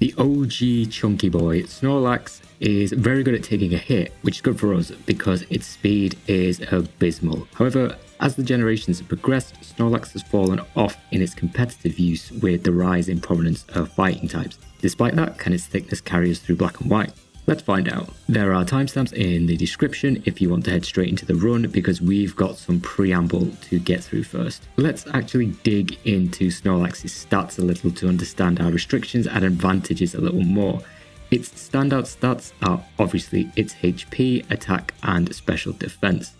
The OG chunky boy, Snorlax, is very good at taking a hit, which is good for us because its speed is abysmal. However, as the generations have progressed, Snorlax has fallen off in its competitive use with the rise in prominence of fighting types. Despite that, can its thickness carry us through black and white? Let's find out. There are timestamps in the description if you want to head straight into the run because we've got some preamble to get through first. Let's actually dig into Snorlax's stats a little to understand our restrictions and advantages a little more. Its standout stats are obviously its HP, attack and special defense.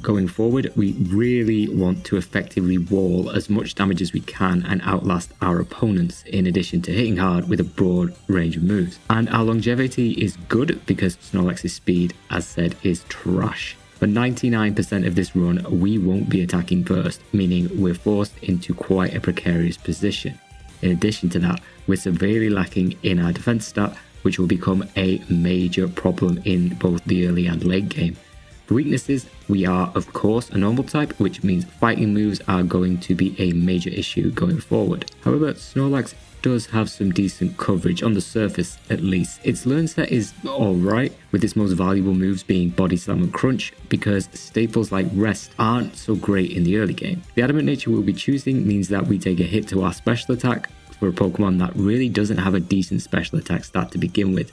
Going forward, we really want to effectively wall as much damage as we can and outlast our opponents, in addition to hitting hard with a broad range of moves. And our longevity is good because Snorlax's speed, as said, is trash. For 99% of this run, we won't be attacking first, meaning we're forced into quite a precarious position. In addition to that, we're severely lacking in our defense stat, which will become a major problem in both the early and late game. For weaknesses, we are of course a normal type, which means fighting moves are going to be a major issue going forward. However, Snorlax does have some decent coverage on the surface at least. Its learn set is alright, with its most valuable moves being Body Slam and Crunch, because staples like Rest aren't so great in the early game. The adamant nature we'll be choosing means that we take a hit to our special attack for a Pokemon that really doesn't have a decent special attack stat to begin with.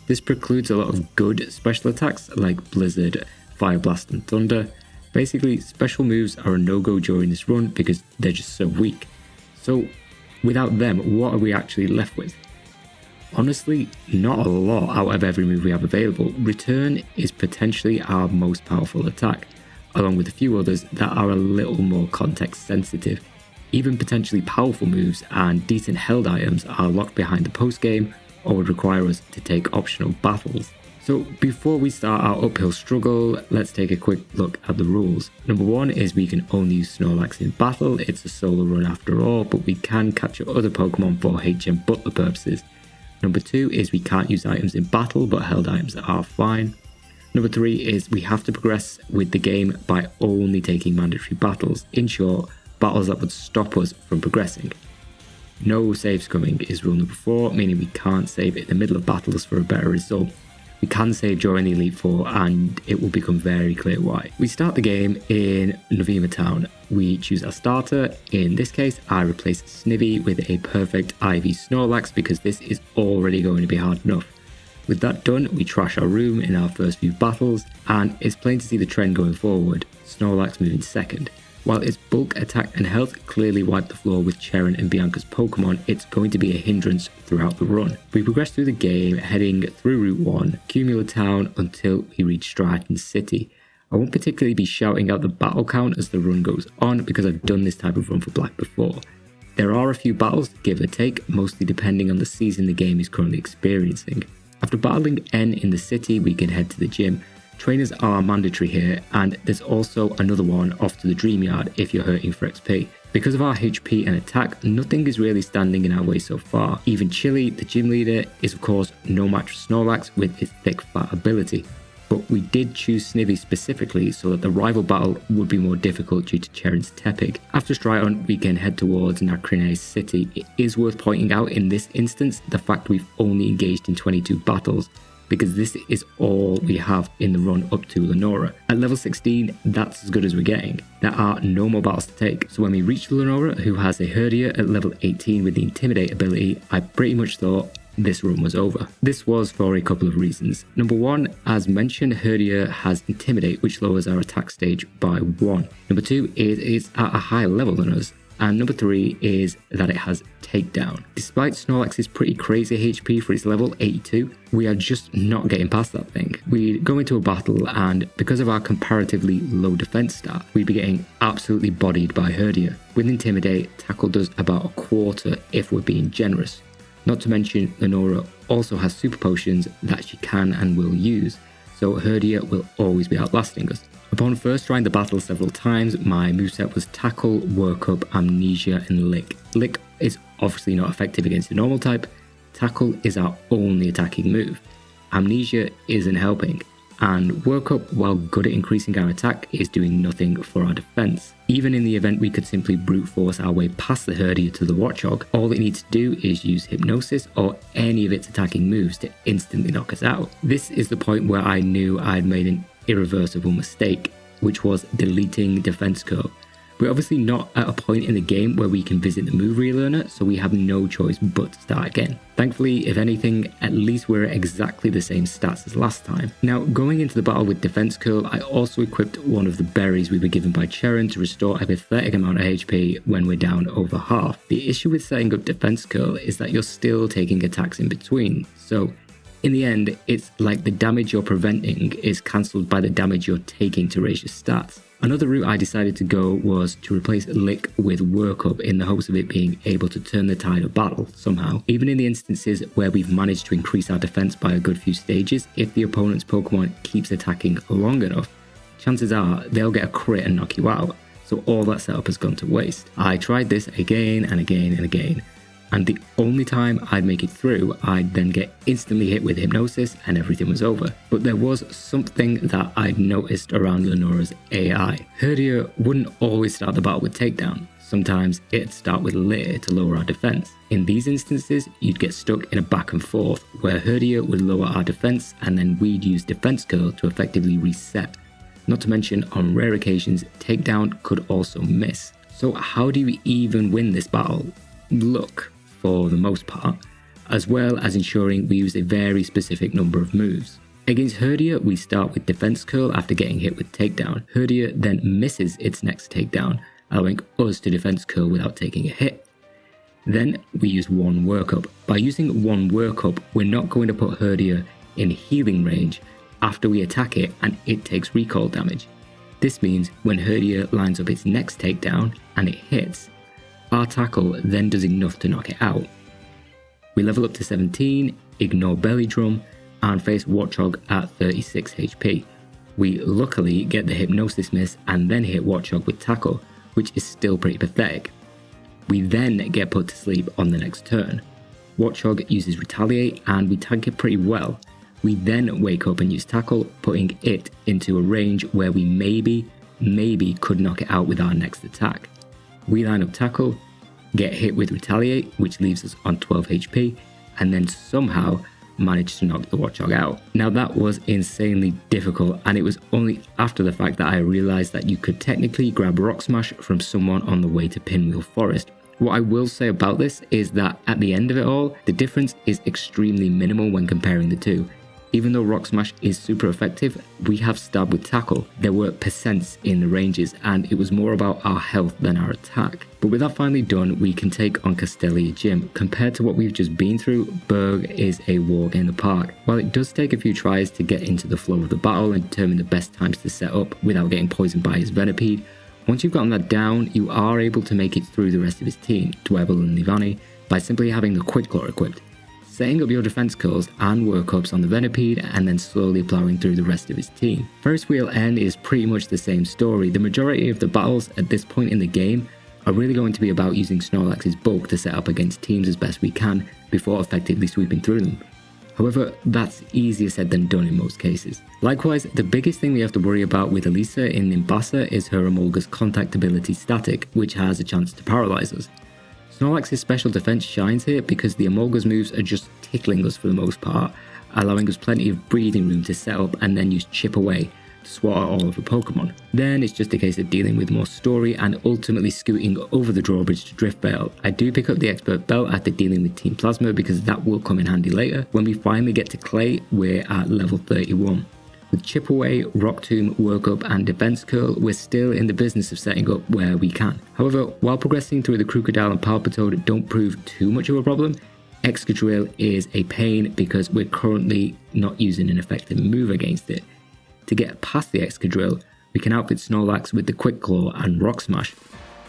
This precludes a lot of good special attacks like Blizzard, Fire Blast and Thunder. Basically, special moves are a no-go during this run because they're just so weak. So without them, what are we actually left with? Honestly, not a lot out of every move we have available. Return is potentially our most powerful attack, along with a few others that are a little more context sensitive. Even potentially powerful moves and decent held items are locked behind the post game or would require us to take optional battles. So before we start our uphill struggle, let's take a quick look at the rules. Number one is we can only use Snorlax in battle. It's a solo run after all, but we can capture other Pokemon for HM butler purposes. Number two is we can't use items in battle, but held items are fine. Number three is we have to progress with the game by only taking mandatory battles. In short, battles that would stop us from progressing. No save scumming is rule number four, meaning we can't save in the middle of battles for a better result. We can save during the Elite Four and it will become very clear why. We start the game in Novema Town. We choose our starter. In this case, I replace Snivy with a perfect IV Snorlax because this is already going to be hard enough. With that done, we trash our room in our first few battles and it's plain to see the trend going forward. Snorlax moving second. While its bulk, attack and health clearly wipe the floor with Cheren and Bianca's Pokemon, it's going to be a hindrance throughout the run. We progress through the game, heading through Route 1, Cumula Town until we reach Striaton City. I won't particularly be shouting out the battle count as the run goes on because I've done this type of run for Black before. There are a few battles, give or take, mostly depending on the season the game is currently experiencing. After battling N in the city, we can head to the gym. Trainers are mandatory here, and there's also another one off to the Dream Yard if you're hurting for XP. Because of our HP and attack, nothing is really standing in our way so far. Even Chili, the gym leader, is of course no match for Snorlax with its thick fat ability. But we did choose Snivy specifically so that the rival battle would be more difficult due to Cheren's Tepig. After Striaton, we can head towards Nacrene City. It is worth pointing out in this instance the fact we've only engaged in 22 battles, because this is all we have in the run up to Lenora. At level 16, that's as good as we're getting. There are no more battles to take. So when we reach Lenora, who has a Herdia at level 18 with the Intimidate ability, I pretty much thought this run was over. This was for a couple of reasons. Number one, as mentioned, Herdia has Intimidate, which lowers our attack stage by 1. Number two, it is at a higher level than us. And number three is that it has Takedown. Despite Snorlax's pretty crazy HP for its level 82, we are just not getting past that thing. We go into a battle and because of our comparatively low defense stat, we'd be getting absolutely bodied by Herdia. With Intimidate, Tackle does about a quarter if we're being generous. Not to mention, Lenora also has super potions that she can and will use, so Herdia will always be outlasting us. Upon first trying the battle several times, my moveset was Tackle, Work Up, Amnesia and Lick. Lick is obviously not effective against a normal type. Tackle is our only attacking move. Amnesia isn't helping. and Work Up, while good at increasing our attack, is doing nothing for our defense. Even in the event we could simply brute force our way past the Herdier to the Watchog, all it needs to do is use Hypnosis or any of its attacking moves to instantly knock us out. This is the point where I knew I'd made an irreversible mistake, which was deleting Defense Curl. We're obviously not at a point in the game where we can visit the move relearner, so we have no choice but to start again. Thankfully, if anything, at least we're at exactly the same stats as last time. Now, going into the battle with Defense Curl, I also equipped one of the berries we were given by Charon to restore a pathetic amount of HP when we're down over half. The issue with setting up Defense Curl is that you're still taking attacks in between, so in the end, it's like the damage you're preventing is cancelled by the damage you're taking to raise your stats. Another route I decided to go was to replace Lick with Work Up in the hopes of it being able to turn the tide of battle somehow. Even in the instances where we've managed to increase our defense by a good few stages, if the opponent's Pokemon keeps attacking long enough, chances are they'll get a crit and knock you out, so all that setup has gone to waste. I tried this again and again and again, and the only time I'd make it through, I'd then get instantly hit with Hypnosis and everything was over. But there was something that I'd noticed around Lenora's AI. Herdier wouldn't always start the battle with Takedown. Sometimes it'd start with Leer to lower our defense. In these instances, you'd get stuck in a back and forth, where Herdier would lower our defense and then we'd use Defense Curl to effectively reset. Not to mention, on rare occasions, Takedown could also miss. So how do you even win this battle? Luck, for the most part, as well as ensuring we use a very specific number of moves. Against Herdier, we start with Defense Curl after getting hit with Takedown. Herdier then misses its next Takedown, allowing us to Defense Curl without taking a hit. Then we use one Work Up. By using one Work Up, we're not going to put Herdier in healing range after we attack it and it takes recoil damage. This means when Herdier lines up its next Takedown and it hits, our tackle then does enough to knock it out. We level up to 17, ignore Belly Drum, and face Watchog at 36 HP. We luckily get the Hypnosis miss and then hit Watchog with Tackle, which is still pretty pathetic. We then get put to sleep on the next turn. Watchog uses Retaliate and we tank it pretty well. We then wake up and use Tackle, putting it into a range where we maybe could knock it out with our next attack. We line up Tackle, get hit with Retaliate, which leaves us on 12 HP, and then somehow manage to knock the Watchog out. Now that was insanely difficult, and it was only after the fact that I realized that you could technically grab Rock Smash from someone on the way to Pinwheel Forest. What I will say about this is that at the end of it all, the difference is extremely minimal when comparing the two. Even though Rock Smash is super effective, we have Stab with Tackle. There were percents in the ranges and it was more about our health than our attack. But with that finally done, we can take on Castleia Gym. Compared to what we've just been through, Berg is a walk in the park. While it does take a few tries to get into the flow of the battle and determine the best times to set up without getting poisoned by his Venipede, once you've gotten that down, you are able to make it through the rest of his team, Dwebble and Nivani, by simply having the Quick Claw equipped. Setting up your defense curls and work ups on the Venipede and then slowly plowing through the rest of his team. First Wheel N is pretty much the same story. The majority of the battles at this point in the game are really going to be about using Snorlax's bulk to set up against teams as best we can before effectively sweeping through them. However, that's easier said than done in most cases. Likewise, the biggest thing we have to worry about with Elisa in Nimbasa is her Emolga's contact ability Static, which has a chance to paralyze us. Snorlax's special defense shines here because the Emolga's moves are just tickling us for the most part, allowing us plenty of breathing room to set up and then use Chip Away to swat at all of the Pokemon. Then it's just a case of dealing with more story and ultimately scooting over the drawbridge to Driftveil. I do pick up the Expert Belt after dealing with Team Plasma because that will come in handy later. When we finally get to Clay, we're at level 31. With Chip Away, Rock Tomb, Work Up and Defense Curl, we're still in the business of setting up where we can. However, while progressing through the Crocodile and Palpitoad don't prove too much of a problem, Excadrill is a pain because we're currently not using an effective move against it. To get past the Excadrill, we can outfit Snorlax with the Quick Claw and Rock Smash.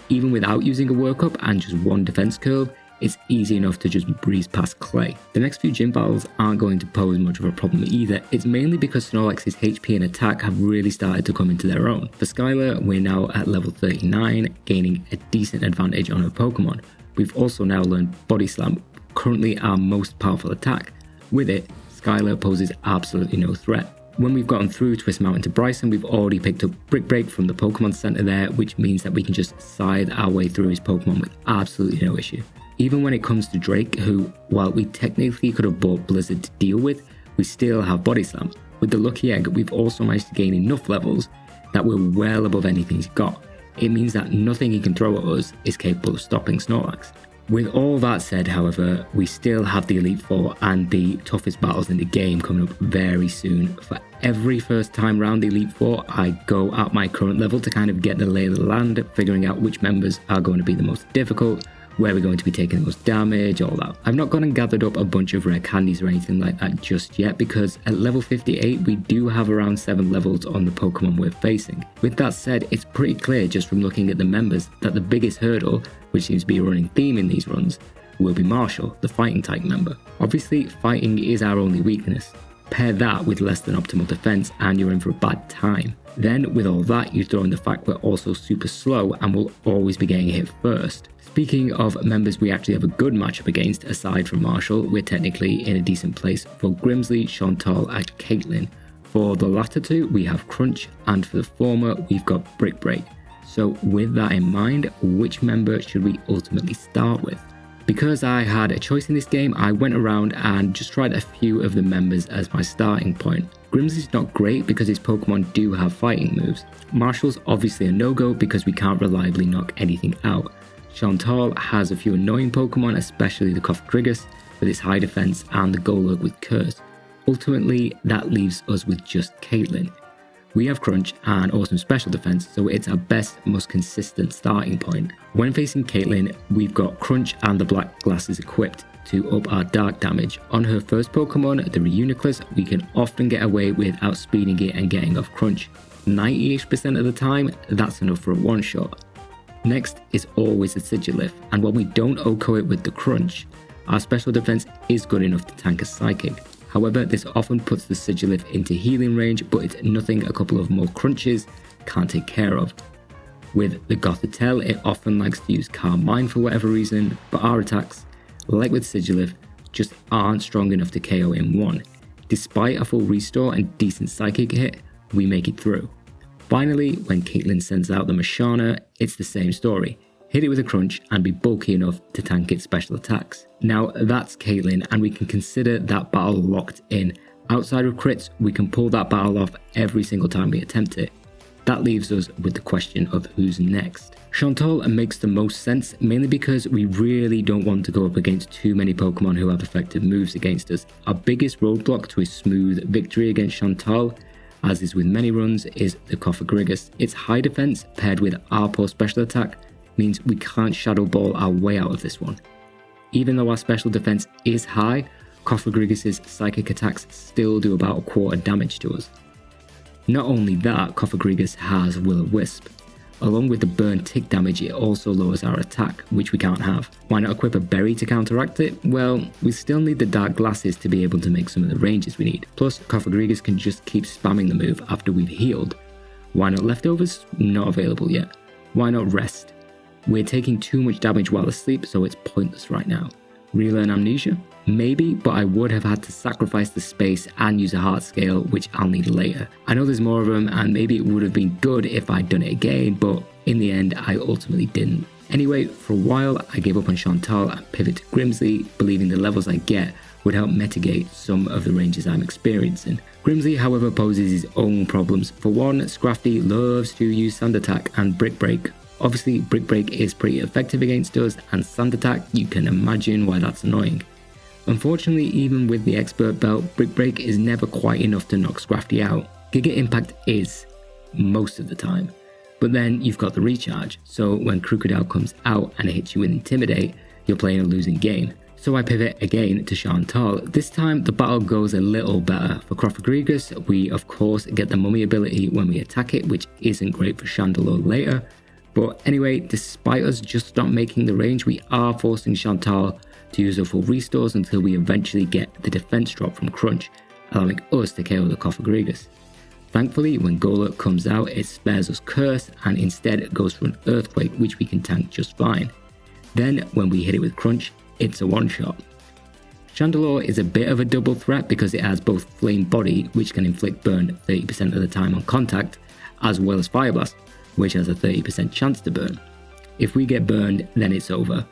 Even without using a Work Up and just one Defense Curl, it's easy enough to just breeze past Clay. The next few gym battles aren't going to pose much of a problem either. It's mainly because Snorlax's HP and attack have really started to come into their own. For Skylar, we're now at level 39, gaining a decent advantage on her Pokemon. We've also now learned Body Slam, currently our most powerful attack. With it, Skylar poses absolutely no threat. When we've gotten through Twist Mountain to Bryson, we've already picked up Brick Break from the Pokemon Center there, which means that we can just scythe our way through his Pokemon with absolutely no issue. Even when it comes to Drake, who, while we technically could have bought Blizzard to deal with, we still have Body Slam. With the Lucky Egg, we've also managed to gain enough levels that we're well above anything he's got. It means that nothing he can throw at us is capable of stopping Snorlax. With all that said, however, we still have the Elite Four and the toughest battles in the game coming up very soon. For every first time round the Elite Four, I go at my current level to kind of get the lay of the land, figuring out which members are going to be the most difficult, where we're going to be taking the most damage, all that. I've not gone and gathered up a bunch of rare candies or anything like that just yet, because at level 58 we do have around 7 levels on the Pokemon we're facing. With that said, it's pretty clear just from looking at the members that the biggest hurdle, which seems to be a running theme in these runs, will be Marshal, the fighting type member. Obviously, fighting is our only weakness. Pair that with less than optimal defense and you're in for a bad time. Then with all that, you throw in the fact we're also super slow and will always be getting hit first. Speaking of members we actually have a good matchup against, aside from Marshal, we're technically in a decent place for Grimsley, Shauntal and Caitlyn. For the latter two, we have Crunch, and for the former, we've got Brick Break. So with that in mind, which member should we ultimately start with? Because I had a choice in this game, I went around and just tried a few of the members as my starting point. Grimsley's not great because his Pokemon do have fighting moves. Marshal's obviously a no-go because we can't reliably knock anything out. Shauntal has a few annoying Pokemon, especially the Cofagrigus with its high defense and the Golurk with Curse. Ultimately, that leaves us with just Caitlyn. We have Crunch and awesome special defense, so it's our best, most consistent starting point. When facing Caitlyn, we've got Crunch and the Black Glasses equipped to up our dark damage. On her first Pokemon, the Reuniclus, we can often get away with outspeeding it and getting off Crunch. 90% of the time, that's enough for a one-shot. Next is always the Sigilyph, and while we don't OHKO it with the Crunch, our special defense is good enough to tank a Psychic. However, this often puts the Sigilyph into healing range, but it's nothing a couple of more Crunches can't take care of. With the Gothitelle, it often likes to use Calm Mind for whatever reason, but our attacks, like with Sigilyph, just aren't strong enough to KO in one. Despite a full restore and decent Psychic hit, we make it through. Finally, when Caitlyn sends out the Mashana, it's the same story. Hit it with a Crunch and be bulky enough to tank its special attacks. Now that's Caitlyn, and we can consider that battle locked in. Outside of crits, we can pull that battle off every single time we attempt it. That leaves us with the question of who's next. Shauntal makes the most sense, mainly because we really don't want to go up against too many Pokemon who have effective moves against us. Our biggest roadblock to a smooth victory against Shauntal, as is with many runs, is the Cofagrigus. Its high defense paired with our poor special attack means we can't Shadow Ball our way out of this one. Even though our special defense is high, Cofagrigus' psychic attacks still do about a quarter damage to us. Not only that, Cofagrigus has Will-O-Wisp. Along with the burn tick damage, it also lowers our attack, which we can't have. Why not equip a berry to counteract it? Well, we still need the dark glasses to be able to make some of the ranges we need. Plus, Cofagrigus can just keep spamming the move after we've healed. Why not leftovers? Not available yet. Why not rest? We're taking too much damage while asleep, so it's pointless right now. Relearn Amnesia? Maybe, but I would have had to sacrifice the space and use a heart scale, which I'll need later. I know there's more of them, and maybe it would have been good if I'd done it again, but in the end, I ultimately didn't. Anyway, for a while, I gave up on Shauntal and pivoted to Grimsley, believing the levels I get would help mitigate some of the ranges I'm experiencing. Grimsley, however, poses his own problems. For one, Scrafty loves to use Sand Attack and Brick Break. Obviously, Brick Break is pretty effective against us, and Sand Attack, you can imagine why that's annoying. Unfortunately, even with the expert belt, Brick Break is never quite enough to knock Scrafty out. Giga Impact is, most of the time. But then you've got the recharge, so when Crocodile comes out and it hits you with Intimidate, you're playing a losing game. So I pivot again to Shauntal. This time the battle goes a little better. For Cofagrigus, we of course get the Mummy ability when we attack it, which isn't great for Chandelure later. But anyway, despite us just not making the range, we are forcing Shauntal to use her full restores until we eventually get the defense drop from Crunch, allowing us to KO the Cofagrigus. Thankfully, when Golurk comes out, it spares us Curse and instead it goes for an Earthquake, which we can tank just fine. Then, when we hit it with Crunch, it's a one-shot. Chandelure is a bit of a double threat because it has both Flame Body, which can inflict burn 30% of the time on contact, as well as Fire Blast, which has a 30% chance to burn. If we get burned, then it's over,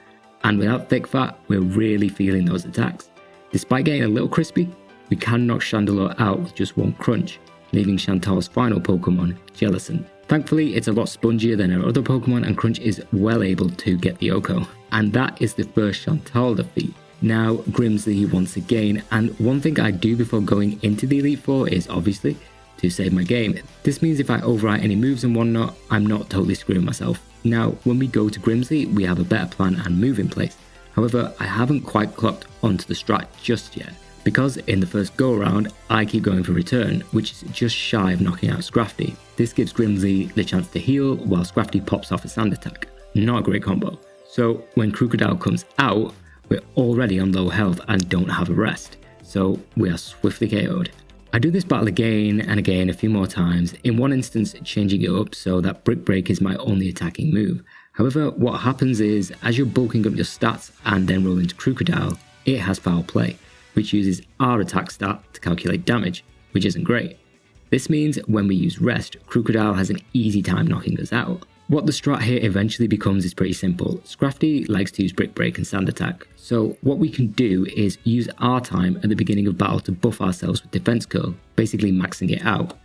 and without Thick Fat, we're really feeling those attacks. Despite getting a little crispy, we can knock Chandelure out with just one crunch, leaving Shauntal's final Pokemon, Jellicent. Thankfully, it's a lot spongier than our other Pokemon, and Crunch is well able to get the OHKO. And that is the first Shauntal defeat. Now Grimsley once again, and one thing I do before going into the Elite Four is obviously to save my game. This means if I overwrite any moves and whatnot, I'm not totally screwing myself. Now when we go to Grimsley, we have a better plan and move in place. However, I haven't quite clocked onto the strat just yet, because in the first go around, I keep going for return, which is just shy of knocking out Scrafty. This gives Grimsley the chance to heal while Scrafty pops off a sand attack. Not a great combo. So when Crocodile comes out, we're already on low health and don't have a rest, so we are swiftly KO'd. I do this battle again and again a few more times, in one instance changing it up so that Brick Break is my only attacking move. However, what happens is, as you're bulking up your stats and then roll into Crocodile, it has Foul Play, which uses our attack stat to calculate damage, which isn't great. This means when we use Rest, Crocodile has an easy time knocking us out. What the strat here eventually becomes is pretty simple. Scrafty likes to use Brick Break and Sand Attack, so what we can do is use our time at the beginning of battle to buff ourselves with Defense Curl, basically maxing it out.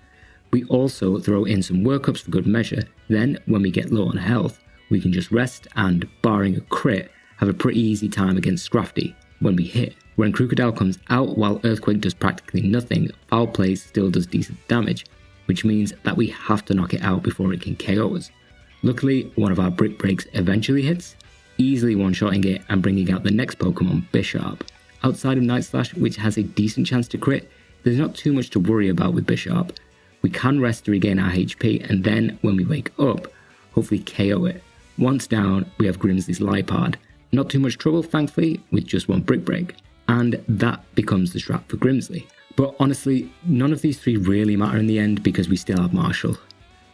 We also throw in some workups for good measure, then when we get low on health, we can just rest and, barring a crit, have a pretty easy time against Scrafty when we hit. When Crocodile comes out while Earthquake does practically nothing, Foul Play still does decent damage, which means that we have to knock it out before it can KO us. Luckily, one of our Brick Breaks eventually hits, easily one-shotting it and bringing out the next Pokemon, Bisharp. Outside of Night Slash, which has a decent chance to crit, there's not too much to worry about with Bisharp. We can rest to regain our HP, and then when we wake up, hopefully KO it. Once down, we have Grimsley's Lipard. Not too much trouble, thankfully, with just one Brick Break. And that becomes the strat for Grimsley. But honestly, none of these three really matter in the end because we still have Marshal.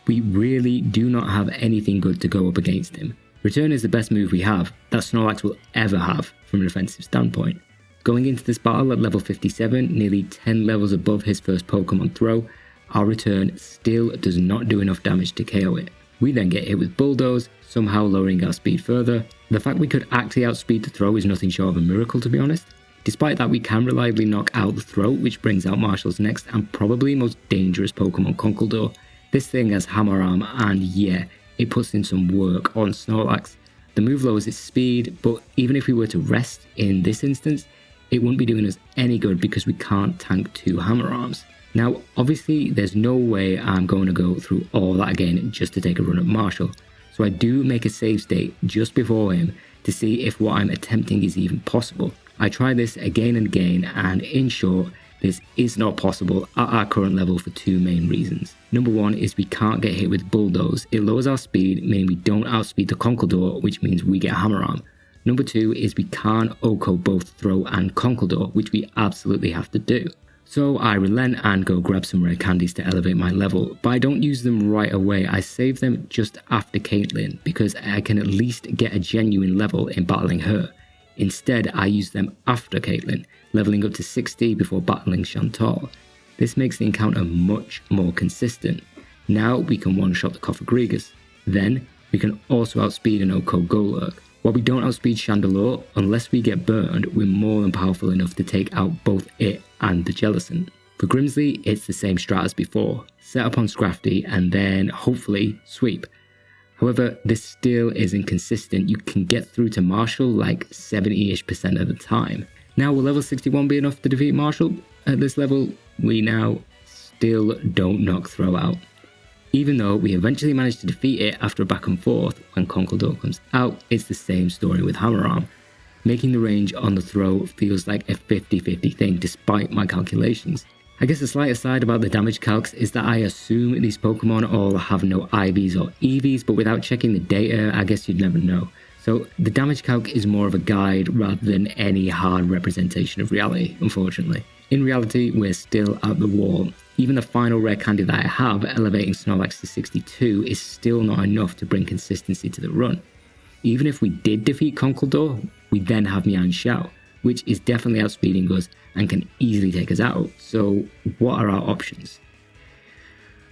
We really do not have anything good to go up against him. Return is the best move we have, that Snorlax will ever have from an offensive standpoint. Going into this battle at level 57, nearly 10 levels above his first Pokemon throw, our Return still does not do enough damage to KO it. We then get hit with Bulldoze, somehow lowering our speed further. The fact we could actually outspeed the throw is nothing short of a miracle, to be honest. Despite that, we can reliably knock out the throw, which brings out Marshal's next and probably most dangerous Pokemon, Conkeldurr. This thing has Hammer Arm, and yeah, it puts in some work on Snorlax. The move lowers its speed, but even if we were to rest in this instance, it wouldn't be doing us any good because we can't tank 2 Hammer Arms. Now, obviously, there's no way I'm going to go through all that again just to take a run at Marshal, so I do make a save state just before him to see if what I'm attempting is even possible. I try this again and again, and in short, this is not possible at our current level for 2 main reasons. Number 1 is we can't get hit with Bulldoze. It lowers our speed, meaning we don't outspeed the Conkeldurr, which means we get Hammer Arm. Number 2 is we can't OHKO both Throw and Conkeldurr, which we absolutely have to do. So I relent and go grab some rare candies to elevate my level, but I don't use them right away. I save them just after Caitlyn because I can at least get a genuine level in battling her. Instead, I use them after Caitlyn, leveling up to 60 before battling Shauntal. This makes the encounter much more consistent. Now we can one-shot the Cofagrigus. Then we can also outspeed an OHKO Golurk. While we don't outspeed Chandelure, unless we get burned, we're more than powerful enough to take out both it and the Jellicent. For Grimsley, it's the same strat as before. Set up on Scrafty and then, hopefully, sweep. However, this still isn't consistent. You can get through to Marshal like 70-ish% of the time. Now, will level 61 be enough to defeat Marshal? At this level, we now still don't knock Throw out. Even though we eventually managed to defeat it after a back and forth, when Conkeldurr comes out, it's the same story with Hammer Arm. Making the range on the throw feels like a 50-50 thing despite my calculations. I guess the slight aside about the damage calcs is that I assume these Pokemon all have no IVs or EVs, but without checking the data, I guess you'd never know. So the damage calc is more of a guide rather than any hard representation of reality, unfortunately. In reality, we're still at the wall. Even the final rare candy that I have, elevating Snorlax to 62, is still not enough to bring consistency to the run. Even if we did defeat Conkeldurr, we then have Mian Xiao, which is definitely outspeeding us and can easily take us out. So what are our options?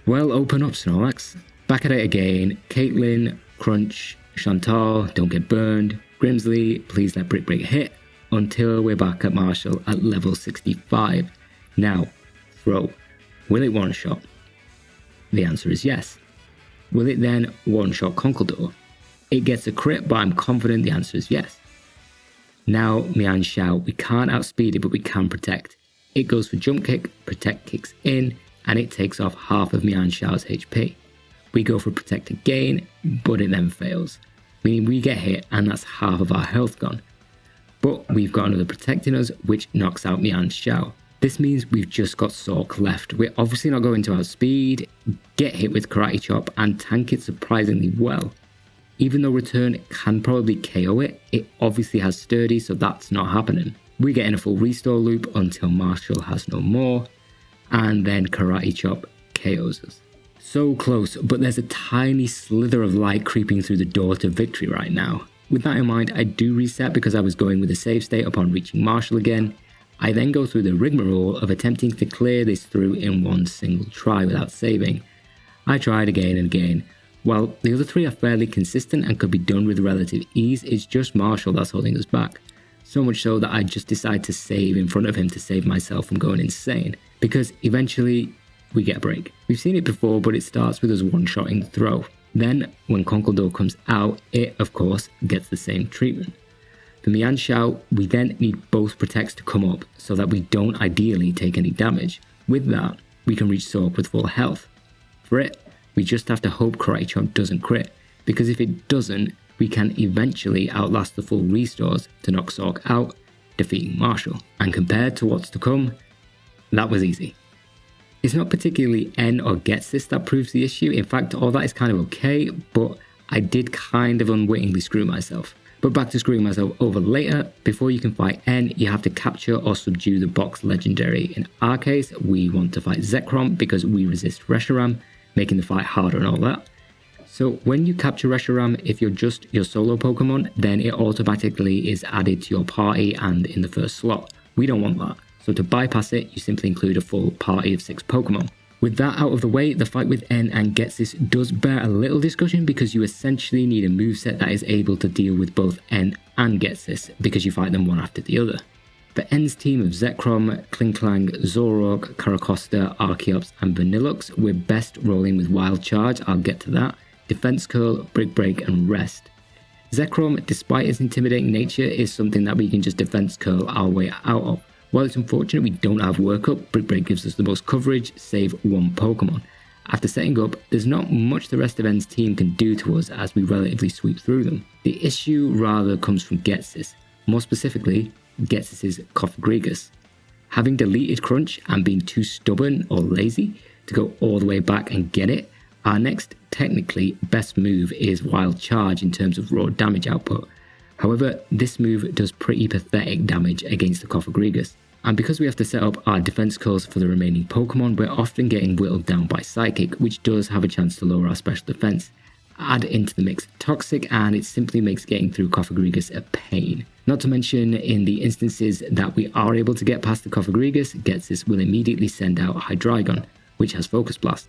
Well, open up, Snorlax. Back at it again. Caitlyn, Crunch, Shauntal, don't get burned. Grimsley, please let Brick Break hit, until we're back at Marshal at level 65. Now, throw. Will it one-shot? The answer is yes. Will it then one-shot Conkeldurr? It gets a crit, but I'm confident the answer is yes. Now, Mienshao, we can't outspeed it, but we can protect. It goes for jump kick, protect kicks in, and it takes off half of Mienshao's HP. We go for protect again, but it then fails, meaning we get hit and that's half of our health gone. But we've got another protecting us, which knocks out Mienshao. This means we've just got Sork left. We're obviously not going to outspeed, get hit with Karate Chop, and tank it surprisingly well. Even though Return can probably KO it, it obviously has Sturdy, so that's not happening. We get in a full restore loop until Marshal has no more, and then Karate Chop KOs us. So close, but there's a tiny slither of light creeping through the door to victory right now. With that in mind, I do reset because I was going with a save state upon reaching Marshal again. I then go through the rigmarole of attempting to clear this through in one single try without saving. I tried again and again. While the other three are fairly consistent and could be done with relative ease, it's just Marshal that's holding us back. So much so that I just decide to save in front of him to save myself from going insane, because eventually we get a break. We've seen it before, but it starts with us one-shotting the throw. Then, when Conkeldurr comes out, it, of course, gets the same treatment. For Mienshao, we then need both protects to come up so that we don't ideally take any damage. With that, we can reach Sork with full health. For it, we just have to hope Karate Chop doesn't crit, because if it doesn't, we can eventually outlast the full restores to knock Sork out, defeating Marshal. And compared to what's to come, that was easy. It's not particularly N or Ghetsis that proves the issue. In fact, all that is kind of okay, but I did kind of unwittingly screw myself. But back to screwing myself over later. Before you can fight N, you have to capture or subdue the box legendary. In our case, we want to fight Zekrom because we resist Reshiram, making the fight harder and all that. So when you capture Reshiram, if you're just your solo Pokemon, then it automatically is added to your party and in the first slot. We don't want that. So to bypass it, you simply include a full party of 6 Pokemon. With that out of the way, the fight with N and Ghetsis does bear a little discussion because you essentially need a moveset that is able to deal with both N and Ghetsis because you fight them one after the other. For N's team of Zekrom, Klinklang, Zoroark, Caracosta, Archeops and Vanillux, we're best rolling with Wild Charge, I'll get to that, Defense Curl, Brick Break and Rest. Zekrom, despite its intimidating nature, is something that we can just Defense Curl our way out of. While it's unfortunate we don't have Workup, Brick Break gives us the most coverage, save one Pokemon. After setting up, there's not much the rest of N's team can do to us as we relatively sweep through them. The issue rather comes from Ghetsis, more specifically, Ghetsis' Cofagrigus. Having deleted Crunch and being too stubborn or lazy to go all the way back and get it, our next, technically, best move is Wild Charge in terms of raw damage output. However, this move does pretty pathetic damage against the Cofagrigus. And because we have to set up our defense curls for the remaining Pokemon, we're often getting whittled down by Psychic, which does have a chance to lower our special defense. Add into the mix Toxic and it simply makes getting through Cofagrigus a pain. Not to mention, in the instances that we are able to get past the Cofagrigus, Ghetsis will immediately send out Hydreigon, which has Focus Blast.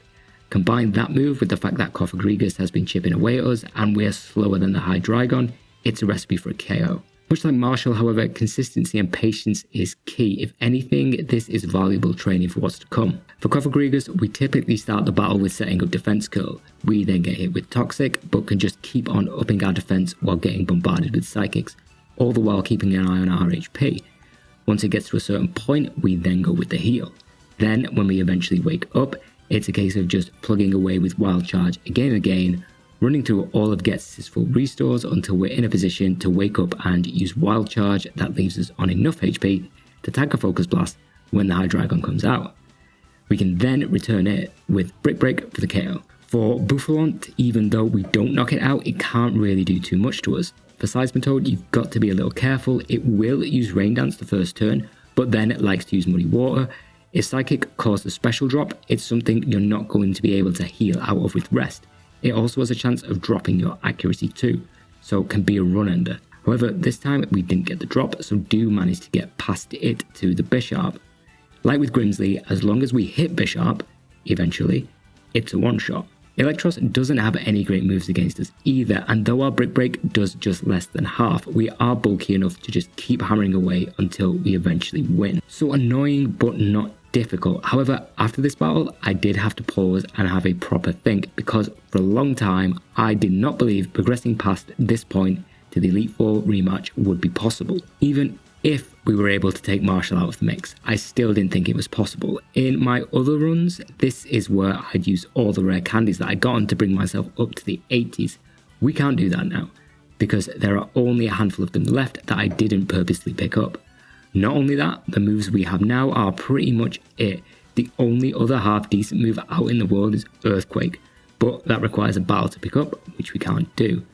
Combine that move with the fact that Cofagrigus has been chipping away at us and we're slower than the Hydreigon, it's a recipe for a KO. Much like Marshal, however, consistency and patience is key. If anything, this is valuable training for what's to come. For Cofagrigus, we typically start the battle with setting up Defense Curl. We then get hit with Toxic, but can just keep on upping our defense while getting bombarded with Psychics, all the while keeping an eye on our HP. Once it gets to a certain point, we then go with the heal. Then, when we eventually wake up, it's a case of just plugging away with Wild Charge again and again, running through all of Ghetsis' full restores until we're in a position to wake up and use Wild Charge that leaves us on enough HP to tank a Focus Blast when the Hydreigon comes out. We can then return it with Brick Break for the KO. For Bouffalont, even though we don't knock it out, it can't really do too much to us. For Seismitoad, you've got to be a little careful. It will use Rain Dance the first turn, but then it likes to use Muddy Water. If Psychic caused a special drop, it's something you're not going to be able to heal out of with Rest. It also has a chance of dropping your accuracy too, so it can be a run ender. However, this time we didn't get the drop, so do manage to get past it to the Bisharp. Like with Grimsley, as long as we hit Bisharp, eventually, it's a one-shot. Electros doesn't have any great moves against us either, and though our Brick Break does just less than half, we are bulky enough to just keep hammering away until we eventually win. So annoying, but not difficult. However, after this battle, I did have to pause and have a proper think, because for a long time, I did not believe progressing past this point to the Elite Four rematch would be possible. Even if we were able to take Marshal out of the mix, I still didn't think it was possible. In my other runs, this is where I'd use all the rare candies that I'd gotten to bring myself up to the 80s. We can't do that now, because there are only a handful of them left that I didn't purposely pick up. Not only that, the moves we have now are pretty much it. The only other half decent move out in the world is Earthquake, but that requires a battle to pick up, which we can't do.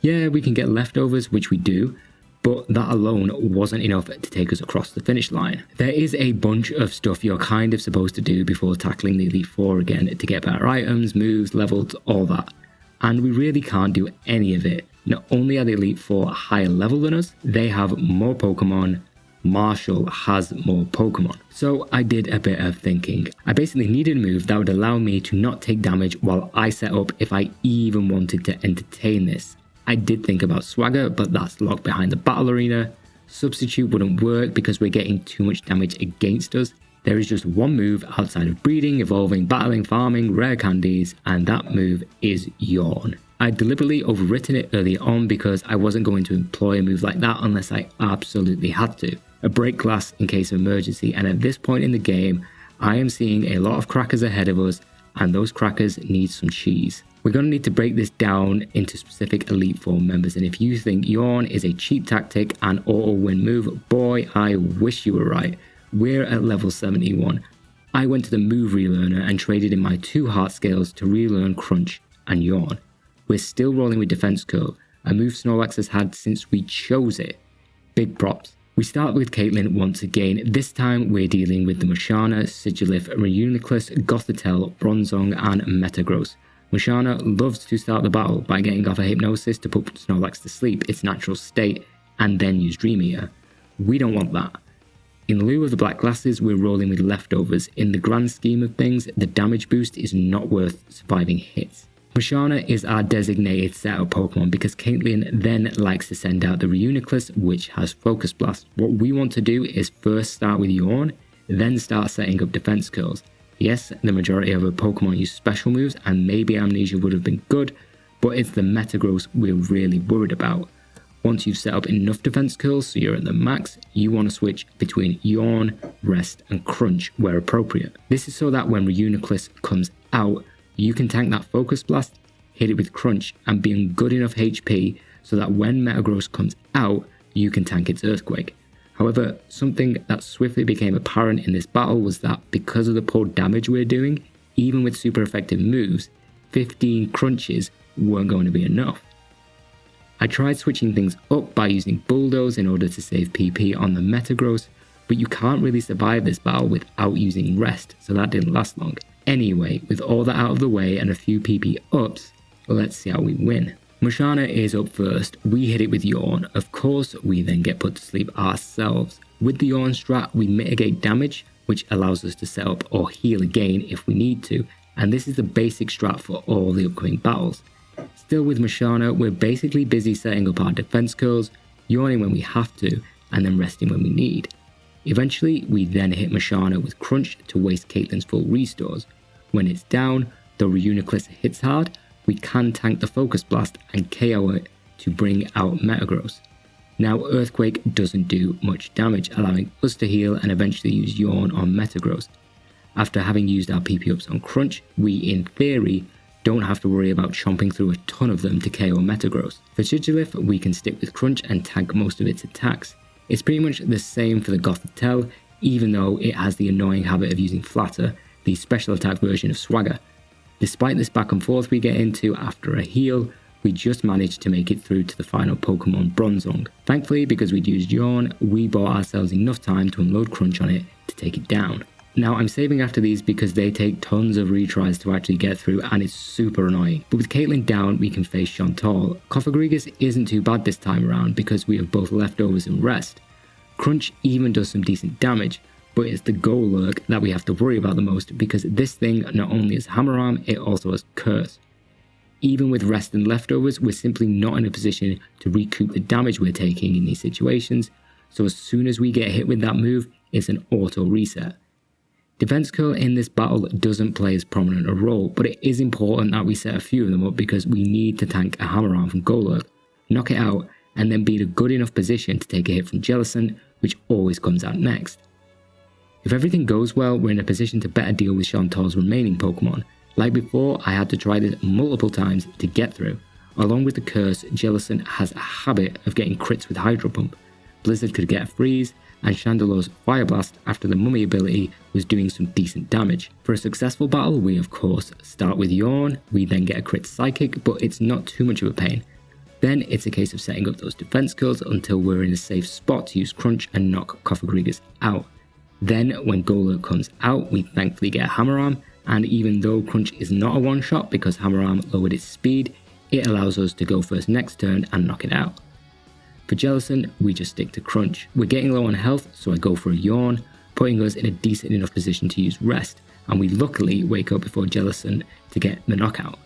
Yeah, we can get leftovers, which we do, but that alone wasn't enough to take us across the finish line. There is a bunch of stuff you're kind of supposed to do before tackling the Elite Four again to get better items, moves, levels, all that. And we really can't do any of it. Not only are the Elite Four higher level than us, they have more Pokemon. Marshal has more Pokemon. So I did a bit of thinking. I basically needed a move that would allow me to not take damage while I set up if I even wanted to entertain this. I did think about Swagger, but that's locked behind the battle arena. Substitute wouldn't work because we're getting too much damage against us. There is just one move outside of breeding, evolving, battling, farming, rare candies, and that move is Yawn. I deliberately overwritten it early on because I wasn't going to employ a move like that unless I absolutely had to. A break glass in case of emergency, and at this point in the game, I am seeing a lot of crackers ahead of us, and those crackers need some cheese. We're going to need to break this down into specific Elite Four members, and if you think Yawn is a cheap tactic and auto win move, boy, I wish you were right. We're at level 71. I went to the move relearner and traded in my 2 heart scales to relearn Crunch and Yawn. We're still rolling with Defense Curl, a move Snorlax has had since we chose it. Big props. We start with Caitlyn once again. This time we're dealing with the Musharna, Sigilif, Reuniclus, Gothitelle, Bronzong and Metagross. Musharna loves to start the battle by getting off a Hypnosis to put Snorlax to sleep, its natural state, and then use Dream Eater. We don't want that. In lieu of the black glasses, we're rolling with leftovers. In the grand scheme of things, the damage boost is not worth surviving hits. Musharna is our designated setup Pokemon because Caitlyn then likes to send out the Reuniclus, which has Focus Blast. What we want to do is first start with Yawn, then start setting up defense curls. Yes, the majority of our Pokemon use special moves, and maybe Amnesia would have been good, but it's the Metagross we're really worried about. Once you've set up enough defense curls so you're at the max, you want to switch between Yawn, Rest and Crunch where appropriate. This is so that when Reuniclus comes out, you can tank that Focus Blast, hit it with Crunch and be on good enough HP so that when Metagross comes out, you can tank its Earthquake. However, something that swiftly became apparent in this battle was that because of the poor damage we're doing, even with super effective moves, 15 crunches weren't going to be enough. I tried switching things up by using Bulldoze in order to save PP on the Metagross, but you can't really survive this battle without using Rest, so that didn't last long. Anyway, with all that out of the way and a few PP ups, let's see how we win. Musharna is up first. We hit it with Yawn. Of course, we then get put to sleep ourselves. With the Yawn strat, we mitigate damage, which allows us to set up or heal again if we need to, and this is the basic strat for all the upcoming battles. Still with Musharna, we're basically busy setting up our defense curls, yawning when we have to, and then resting when we need. Eventually, we then hit Musharna with Crunch to waste Caitlyn's full restores. When it's down, though Reuniclus hits hard, we can tank the Focus Blast and KO it to bring out Metagross. Now Earthquake doesn't do much damage, allowing us to heal and eventually use Yawn on Metagross. After having used our PP ups on Crunch, we in theory don't have to worry about chomping through a ton of them to KO Metagross. For Sigilif, we can stick with Crunch and tank most of its attacks. It's pretty much the same for the Gothitelle, even though it has the annoying habit of using Flatter, the special attack version of Swagger. Despite this back and forth we get into after a heal, we just managed to make it through to the final Pokemon Bronzong. Thankfully, because we'd used Yawn, we bought ourselves enough time to unload Crunch on it to take it down. Now I'm saving after these because they take tons of retries to actually get through and it's super annoying. But with Caitlyn down, we can face Shauntal. Cofagrigus isn't too bad this time around because we have both leftovers and rest. Crunch even does some decent damage, but it's the Golurk that we have to worry about the most because this thing not only has Hammer Arm, it also has Curse. Even with rest and leftovers, we're simply not in a position to recoup the damage we're taking in these situations, so as soon as we get hit with that move, it's an auto reset. Defense curl in this battle doesn't play as prominent a role, but it is important that we set a few of them up because we need to tank a Hammer Arm from Golurk, knock it out, and then be in a good enough position to take a hit from Jellicent, which always comes out next. If everything goes well, we're in a position to better deal with Shauntal's remaining Pokemon. Like before, I had to try this multiple times to get through. Along with the Curse, Jellicent has a habit of getting crits with Hydro Pump. Blizzard could get a freeze, and Chandelore's Fire Blast after the Mummy ability was doing some decent damage. For a successful battle, we of course start with Yawn, we then get a crit Psychic, but it's not too much of a pain. Then it's a case of setting up those defense curls until we're in a safe spot to use Crunch and knock Cofagrigus out. Then when Golurk comes out, we thankfully get a Hammer Arm, and even though Crunch is not a one shot because Hammer Arm lowered its speed, it allows us to go first next turn and knock it out. For Jellicent, we just stick to Crunch. We're getting low on health, so I go for a Yawn, putting us in a decent enough position to use Rest, and we luckily wake up before Jellicent to get the knockout.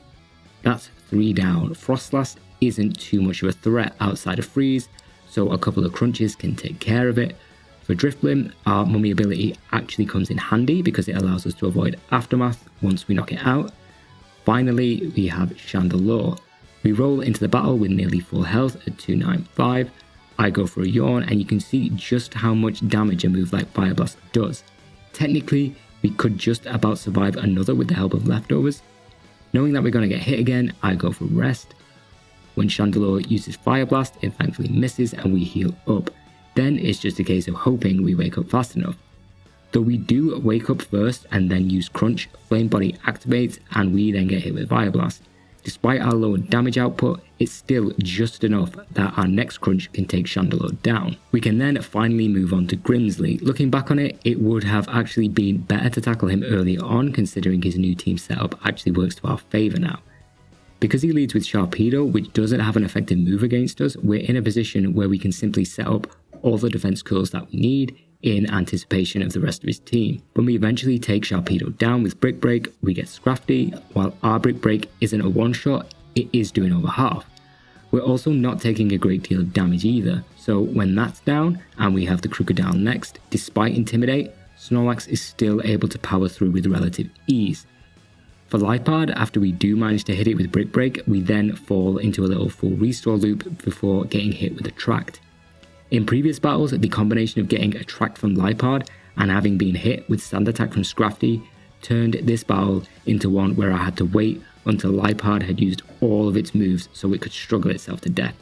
That's 3 down. Frostlass isn't too much of a threat outside of Freeze, so a couple of Crunches can take care of it. For Driftveil, our Mummy ability actually comes in handy because it allows us to avoid Aftermath once we knock it out. Finally, we have Chandelure. We roll into the battle with nearly full health at 295. I go for a Yawn and you can see just how much damage a move like Fire Blast does. Technically, we could just about survive another with the help of leftovers. Knowing that we're going to get hit again, I go for Rest. When Chandelure uses Fire Blast, it thankfully misses and we heal up. Then it's just a case of hoping we wake up fast enough. Though we do wake up first and then use Crunch, Flame Body activates and we then get hit with Fire Blast. Despite our lower damage output, it's still just enough that our next Crunch can take Chandelure down. We can then finally move on to Grimsley. Looking back on it, it would have actually been better to tackle him early on considering his new team setup actually works to our favour now. Because he leads with Sharpedo, which doesn't have an effective move against us, we're in a position where we can simply set up all the defense curls that we need in anticipation of the rest of his team. When we eventually take Sharpedo down with Brick Break, we get Scrafty. While our Brick Break isn't a one shot, it is doing over half. We're also not taking a great deal of damage either, so when that's down and we have the Crocodile next, despite Intimidate, Snorlax is still able to power through with relative ease. For Lipard, after we do manage to hit it with Brick Break, we then fall into a little full restore loop before getting hit with Attract. In previous battles, the combination of getting Attract from Lipard and having been hit with Sand Attack from Scrafty turned this battle into one where I had to wait until Lipard had used all of its moves so it could struggle itself to death.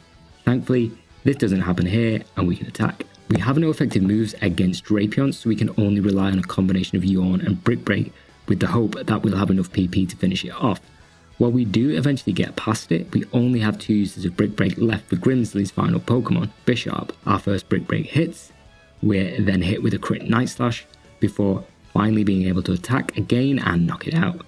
Thankfully, this doesn't happen here and we can attack. We have no effective moves against Drapion, so we can only rely on a combination of Yawn and Brick Break with the hope that we'll have enough PP to finish it off. While we do eventually get past it, we only have 2 uses of Brick Break left for Grimsley's final Pokemon, Bisharp. Our first Brick Break hits, we're then hit with a crit Night Slash before finally being able to attack again and knock it out.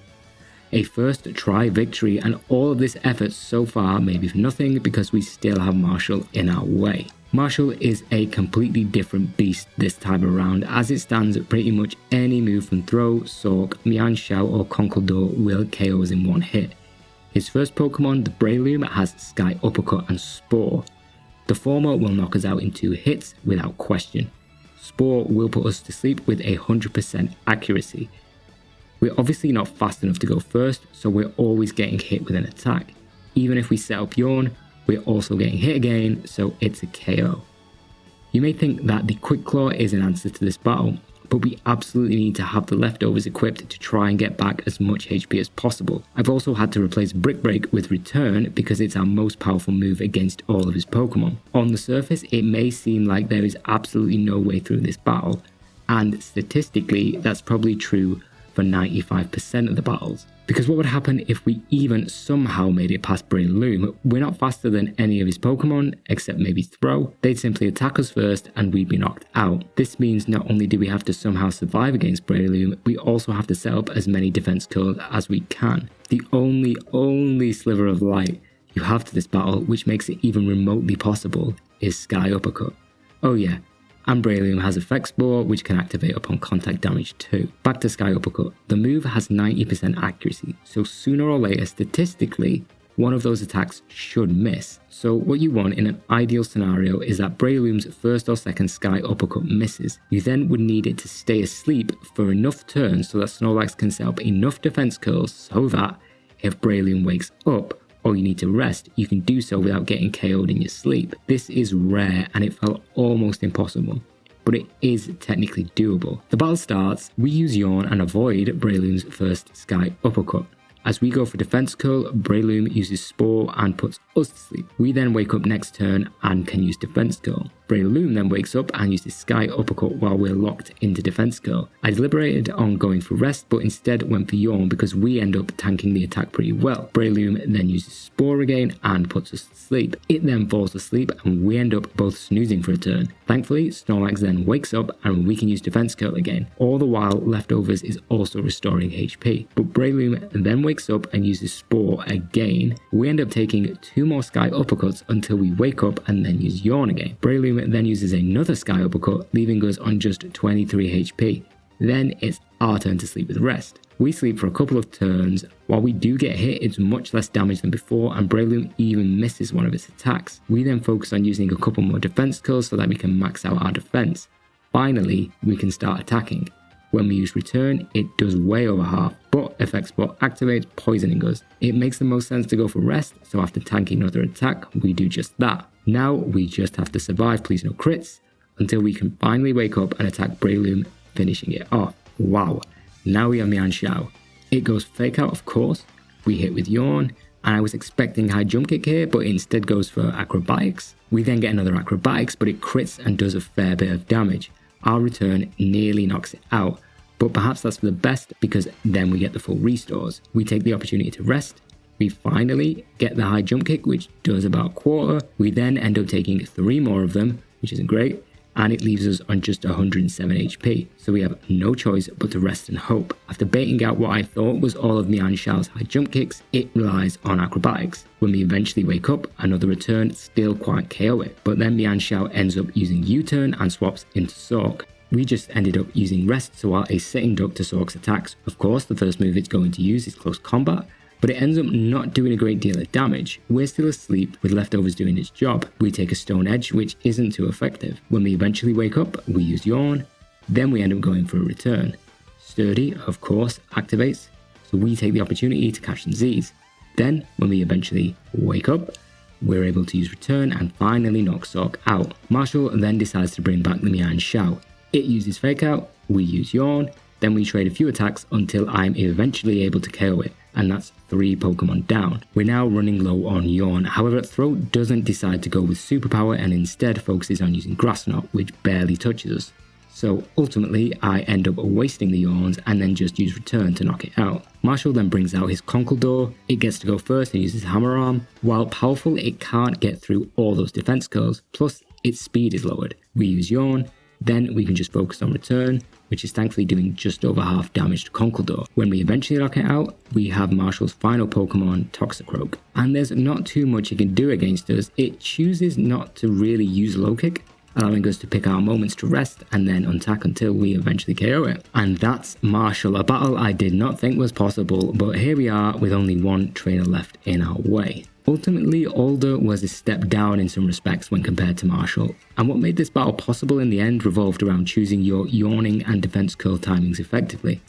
A first try victory, and all of this effort so far may be for nothing because we still have Marshal in our way. Marshal is a completely different beast this time around. As it stands, pretty much any move from Throw, Sork, Mienshao or Conkeldurr will KO us in one hit. His first Pokemon, the Breloom, has Sky Uppercut and Spore. The former will knock us out in 2 hits without question. Spore will put us to sleep with 100% accuracy. We're obviously not fast enough to go first, so we're always getting hit with an attack. Even if we set up Yawn, we're also getting hit again, so it's a KO. You may think that the Quick Claw is an answer to this battle, but we absolutely need to have the leftovers equipped to try and get back as much HP as possible. I've also had to replace Brick Break with Return because it's our most powerful move against all of his Pokemon. On the surface, it may seem like there is absolutely no way through this battle, and statistically that's probably true for 95% of the battles. Because what would happen if we even somehow made it past Breloom? We're not faster than any of his Pokemon, except maybe Throw. They'd simply attack us first and we'd be knocked out. This means not only do we have to somehow survive against Breloom, we also have to set up as many defense curls as we can. The only sliver of light you have to this battle, which makes it even remotely possible, is Sky Uppercut. Oh yeah, and Breloom has Effect Spore, which can activate upon contact damage too. Back to Sky Uppercut. The move has 90% accuracy, so sooner or later, statistically, one of those attacks should miss. So what you want in an ideal scenario is that Breloom's first or second Sky Uppercut misses. You then would need it to stay asleep for enough turns so that Snorlax can set up enough defense curls so that if Breloom wakes up, or you need to rest, you can do so without getting KO'd in your sleep. This is rare and it felt almost impossible, but it is technically doable. The battle starts, we use Yawn and avoid Breloom's first Sky Uppercut. As we go for defense curl, Breloom uses Spore and puts us to sleep. We then wake up next turn and can use defense curl. Breloom then wakes up and uses Sky Uppercut while we're locked into defense curl. I deliberated on going for rest, but instead went for Yawn because we end up tanking the attack pretty well. Breloom then uses Spore again and puts us to sleep. It then falls asleep and we end up both snoozing for a turn. Thankfully, Snorlax then wakes up and we can use defense curl again. All the while, Leftovers is also restoring HP. But Breloom then wakes up and uses Spore again. We end up taking 2 more Sky Uppercuts until we wake up and then use Yawn again. Breloom then uses another Sky Uppercut, leaving us on just 23 HP. Then it's our turn to sleep with rest. We sleep for a couple of turns. While we do get hit, it's much less damage than before, and Breloom even misses one of its attacks. We then focus on using a couple more defense curls so that we can max out our defense. Finally, we can start attacking. When we use Return, it does way over half, but Effect Spot activates, poisoning us. It makes the most sense to go for rest, so after tanking another attack, we do just that. Now we just have to survive, please no crits, until we can finally wake up and attack Breloom, finishing it off. Wow, now we have Marshal. It goes Fake Out, of course, we hit with Yawn, and I was expecting high jump kick here, but it instead goes for Acrobatics. We then get another Acrobatics, but it crits and does a fair bit of damage. Our Return nearly knocks it out, but perhaps that's for the best because then we get the full restores. We take the opportunity to rest. We finally get the high jump kick, which does about a quarter. We then end up taking 3 more of them, which isn't great, and it leaves us on just 107 HP. So we have no choice but to rest and hope. After baiting out what I thought was all of Mianshal's high jump kicks, it relies on acrobatics. When we eventually wake up, another Return still can't KO it, but then Mianshal ends up using U-turn and swaps into Sork. We just ended up using rest so while a sitting duck to Sork's attacks. Of course, the first move it's going to use is close combat, but it ends up not doing a great deal of damage. We're still asleep with Leftovers doing its job. We take a Stone Edge, which isn't too effective. When we eventually wake up, we use Yawn, then we end up going for a Return. Sturdy, of course, activates, so we take the opportunity to catch some Z's. Then, when we eventually wake up, we're able to use Return and finally knock Sork out. Marshal then decides to bring back the Mianshao. It uses Fake Out, we use Yawn, then we trade a few attacks until I'm eventually able to KO it, and that's 3 Pokemon down. We're now running low on Yawn, however Throat doesn't decide to go with Superpower and instead focuses on using Grass Knot, which barely touches us. So ultimately I end up wasting the Yawns and then just use Return to knock it out. Marshal then brings out his Conkeldurr. It gets to go first and uses Hammer Arm. While powerful, it can't get through all those defense curls, plus its speed is lowered. We use Yawn, then we can just focus on Return, which is thankfully doing just over half damage to Conkeldurr. When we eventually knock it out, we have Marshal's final Pokemon, Toxicroak. And there's not too much it can do against us. It chooses not to really use Low Kick, allowing us to pick our moments to rest and then unattack until we eventually KO it. And that's Marshal, a battle I did not think was possible, but here we are with only 1 trainer left in our way. Ultimately, Alder was a step down in some respects when compared to Marshal, and what made this battle possible in the end revolved around choosing your yawning and defense curl timings effectively.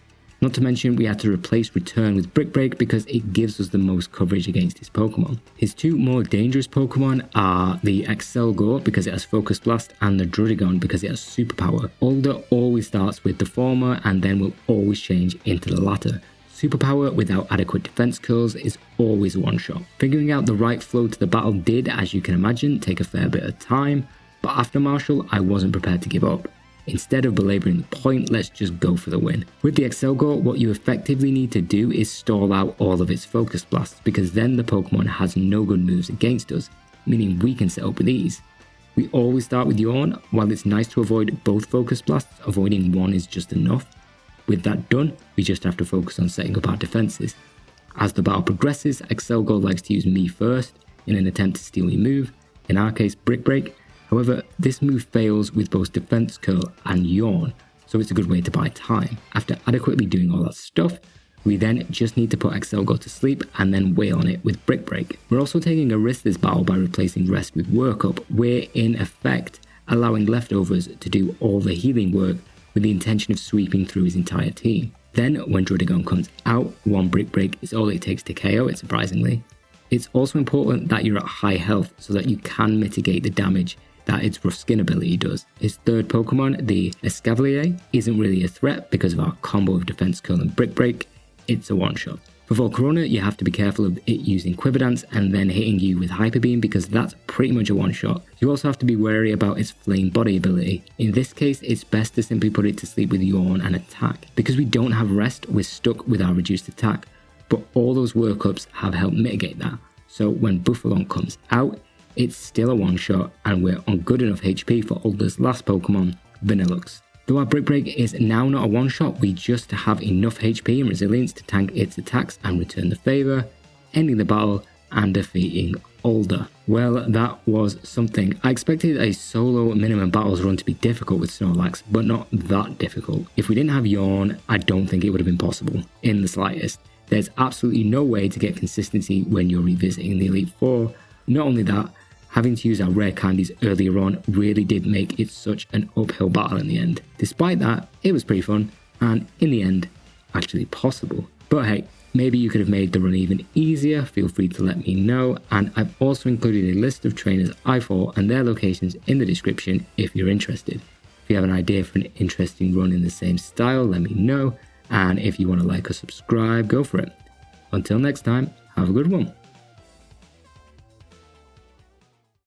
Not to mention we had to replace Return with Brick Break because it gives us the most coverage against his Pokemon. His 2 more dangerous Pokemon are the Excelgor because it has Focus Blast and the Druddigon because it has Superpower. Alder always starts with the former and then will always change into the latter. Superpower without adequate defense curls is always a one-shot. Figuring out the right flow to the battle did, as you can imagine, take a fair bit of time, but after Marshal I wasn't prepared to give up. Instead of belaboring the point, let's just go for the win. With the Excelgor, what you effectively need to do is stall out all of its focus blasts, because then the Pokemon has no good moves against us, meaning we can set up with ease. We always start with Yawn. While it's nice to avoid both focus blasts, avoiding one is just enough. With that done, we just have to focus on setting up our defenses. As the battle progresses, Excelgor likes to use me first in an attempt to steal me move, in our case Brick Break. However, this move fails with both Defense Curl and Yawn, so it's a good way to buy time. After adequately doing all that stuff, we then just need to put Excelgor to sleep and then wail on it with Brick Break. We're also taking a risk this battle by replacing Rest with Work Up. We're in effect allowing Leftovers to do all the healing work with the intention of sweeping through his entire team. Then when Druddigon comes out, one Brick Break is all it takes to KO it, surprisingly. It's also important that you're at high health so that you can mitigate the damage that its Rough Skin ability does. His third Pokemon, the Escavalier, isn't really a threat because of our combo of Defense Curl and Brick Break. It's a one-shot. For Volcarona, you have to be careful of it using Quiver Dance and then hitting you with Hyper Beam because that's pretty much a one-shot. You also have to be wary about its Flame Body ability. In this case, it's best to simply put it to sleep with Yawn and attack. Because we don't have Rest, we're stuck with our reduced attack, but all those workups have helped mitigate that. So when Buffalon comes out, it's still a one-shot and we're on good enough HP for Alder's last Pokemon, Vanillux. Though our Brick Break is now not a one-shot, we just have enough HP and resilience to tank its attacks and return the favour, ending the battle and defeating Alder. Well, that was something. I expected a solo minimum battles run to be difficult with Snorlax, but not that difficult. If we didn't have Yawn, I don't think it would have been possible, in the slightest. There's absolutely no way to get consistency when you're revisiting the Elite Four. Not only that, having to use our rare candies earlier on really did make it such an uphill battle in the end. Despite that, it was pretty fun, and in the end, actually possible. But hey, maybe you could have made the run even easier, feel free to let me know, and I've also included a list of trainers I fought and their locations in the description if you're interested. If you have an idea for an interesting run in the same style, let me know, and if you want to like or subscribe, go for it. Until next time, have a good one.